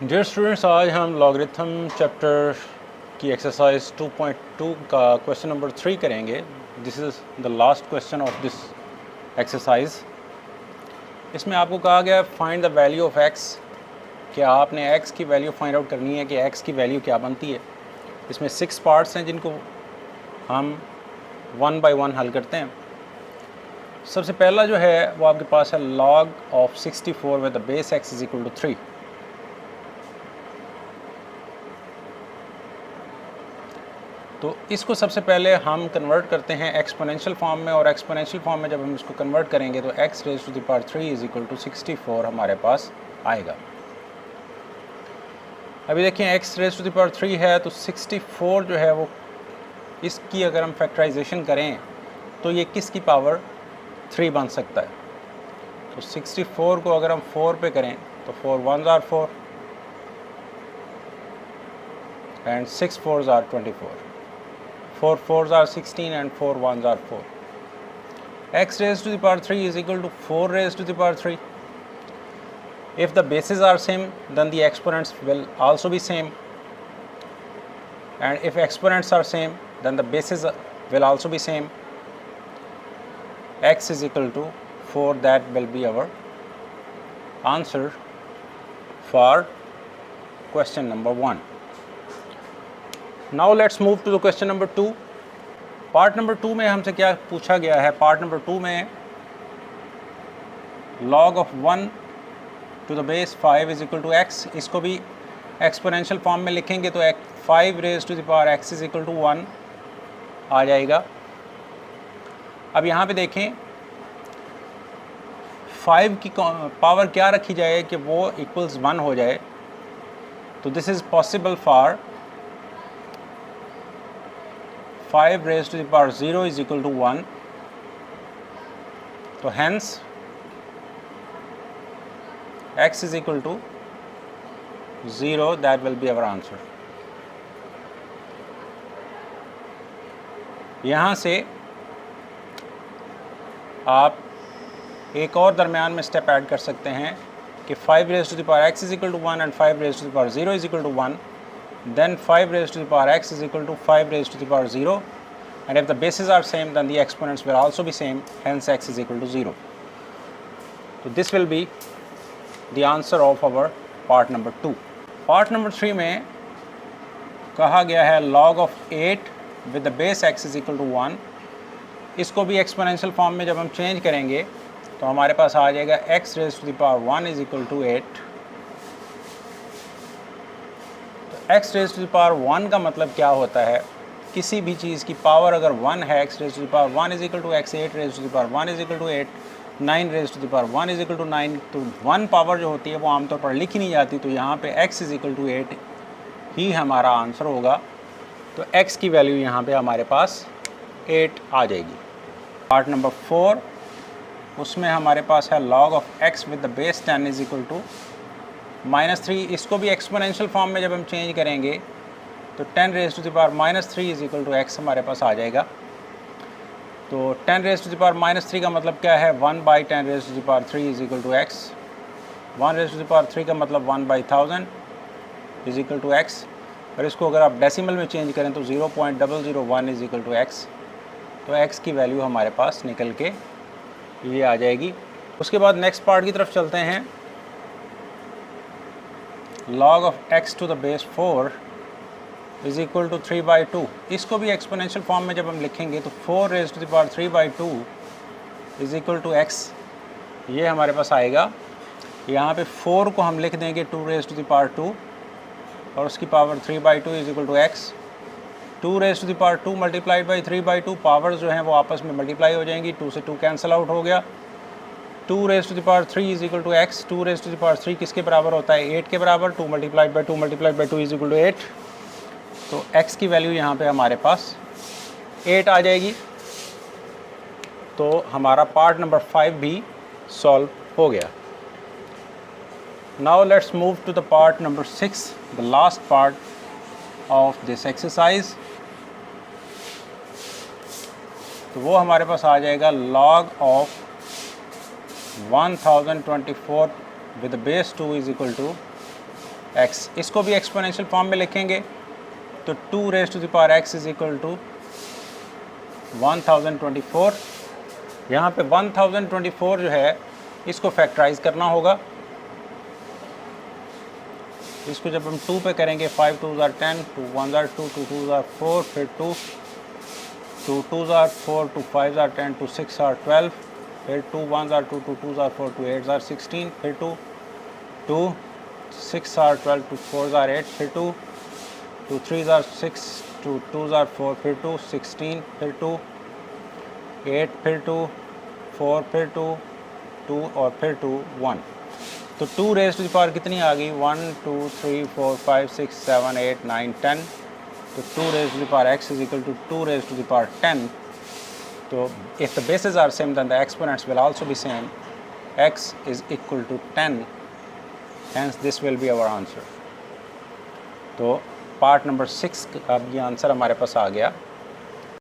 Dear students, आज हम logarithm chapter की एक्सरसाइज 2.2 का क्वेश्चन नंबर 3 करेंगे। This is the last question of this exercise. इसमें आपको कहा गया find the value of x, कि आपने एक्स की वैल्यू फाइंड आउट करनी है कि एक्स की वैल्यू क्या बनती है। इसमें 6 पार्ट्स हैं जिनको हम 1 बाय 1 हल करते हैं। सबसे पहला जो है वो आपके पास है log of 64 with the base x is equal to 3। तो इसको सबसे पहले हम कन्वर्ट करते हैं एक्सपोनेंशियल फॉर्म में, और एक्सपोनेंशियल फॉर्म में जब हम इसको कन्वर्ट करेंगे तो x raise to the power 3 is equal to 64 हमारे पास आएगा। अभी देखें x raise to the power 3 है तो 64 जो है वो इसकी अगर हम फैक्टराइजेशन करें तो ये किसकी पावर 3 बन सकता है। तो 64 को अगर हम 4 पे करें तो 4 1s are 4 and 6 4s are 24, 4 4s are 16 and 4 1s are 4. X raised to the power 3 is equal to 4 raised to the power 3. If the bases are same, then the exponents will also be same. And if exponents are same, then the bases will also be same. X is equal to 4. That will be our answer for question number 1. Now let's move to the question number 2. Part number 2 में हमसे क्या पूछा गया है। Part number 2 में log of 1 to the base 5 is equal to x, इसको भी exponential form में लिखेंगे तो 5 raise to the power x is equal to 1 आ जाएगा। अब यहाँ पे देखें 5 की पावर क्या रखी जाए कि वो इक्वल्स 1 हो जाए। तो this is possible for 5 raised to the power 0 is equal to 1. So hence x is equal to 0. That will be our answer. यहाँ से आप एक और दरमियान में स्टेप ऐड कर सकते हैं कि 5 raised to the power x is equal to 1 and 5 raised to the power 0 is equal to 1. Then 5 raised to the power x is equal to 5 raised to the power 0, and if the bases are same then the exponents will also be same, hence x is equal to 0. So this will be the answer of our part number 2. Part number 3 में कहा गया है log of 8 with the base x is equal to 1. इसको भी exponential form में जब हम change करेंगे तो हमारे पास आ जाएगा x raised to the power 1 is equal to 8. x raise to the power 1 का मतलब क्या होता है, किसी भी चीज़ की पावर अगर 1 है, x raise to the power 1 is equal to x, 8 raise to the power 1 is equal to 8, 9 raise to the power 1 is equal to 9। तो 1 पावर जो होती है वो आमतौर पर लिखी नहीं जाती, तो यहाँ पे x इज इक्वल टू 8 ही हमारा आंसर होगा। तो x की वैल्यू यहाँ पे हमारे पास 8 आ जाएगी। पार्ट नंबर 4 उसमें हमारे पास है log of x with the base 10 is equal to -3। इसको भी एक्सपोनेंशियल फॉर्म में जब हम चेंज करेंगे तो 10 raise to the power -3 is equal to x हमारे पास आ जाएगा। तो 10 रेज़ टू द पावर -3 का मतलब क्या है, 1 by 10 raise to the power 3 is equal to x। 1 raise to the power 3 का मतलब 1 by 1000 is equal to x, और इसको अगर आप डेसिमल में चेंज करें तो 0.001 इज इक्वल टू x। तो x की वैल्यू हमारे पास निकल के ये आ जाएगी। उसके बाद नेक्स्ट पार्ट की तरफ चलते हैं। log of x to the base 4 is equal to 3 by 2। इसको भी एक्सपोनेंशियल फॉर्म में जब हम लिखेंगे तो 4 raise to the power 3 by 2 is equal to x, ये हमारे पास आएगा। यहाँ पे 4 को हम लिख देंगे 2 रेज़ टू द पावर 2 और उसकी power 3 by 2 is equal to x। 2 raise to the power 2 multiplied by 3 by 2, power जो हैं वो आपस में मल्टीप्लाई हो जाएंगी, 2 से 2 कैंसिल आउट हो गया। 2 raise to the power 3 is equal to x। 2 raise to the power 3 किसके बराबर होता है, 8 के बराबर। 2 multiplied by 2 multiplied by 2 is equal to 8। तो x की वैल्यू यहाँ पे हमारे पास 8 आ जाएगी। तो हमारा पार्ट नंबर 5 भी सॉल्व हो गया। Now let's move to the part number 6, the last part of this exercise. तो वो हमारे पास आ जाएगा log of 1024 with the base 2 is equal to x। इसको भी एक्सपोनेंशियल फॉर्म में लिखेंगे तो 2 raise to the power x is equal to 1024। यहाँ पे 1024 जो है इसको फैक्टराइज करना होगा। इसको जब हम 2 पे करेंगे 5 2 ज़ार 10, 2 1 ज़ार 2, 2 2 ज़ार 4, फिर 2 2 2 ज़ार 4, 2 5 ज़ार 10, 2 6 ज़ार 12, फिर 2 1 ज़ार 2, 2 2 ज़ार 4, 2 8 ज़ार 16, फिर 2 2 6 ज़ार 12, 2 4 ज़ार 8, फिर 2 2 3 ज़ार 6, 2 2 ज़ार 4, फिर 2 16, फिर 2 8, फिर 2 4, फिर 2 2 और फिर 2 1। तो 2 रेज़ टू द पावर कितनी आ गई? 1 2 3 4 5 6 7 8 9 10। तो 2 raise to the power x is equal to 2 raise to the power 10। तो if the bases are same then the exponents will also be same. x is equal to 10, hence this will be our answer. तो part number 6 का अब ये answer हमारे पास आ गया।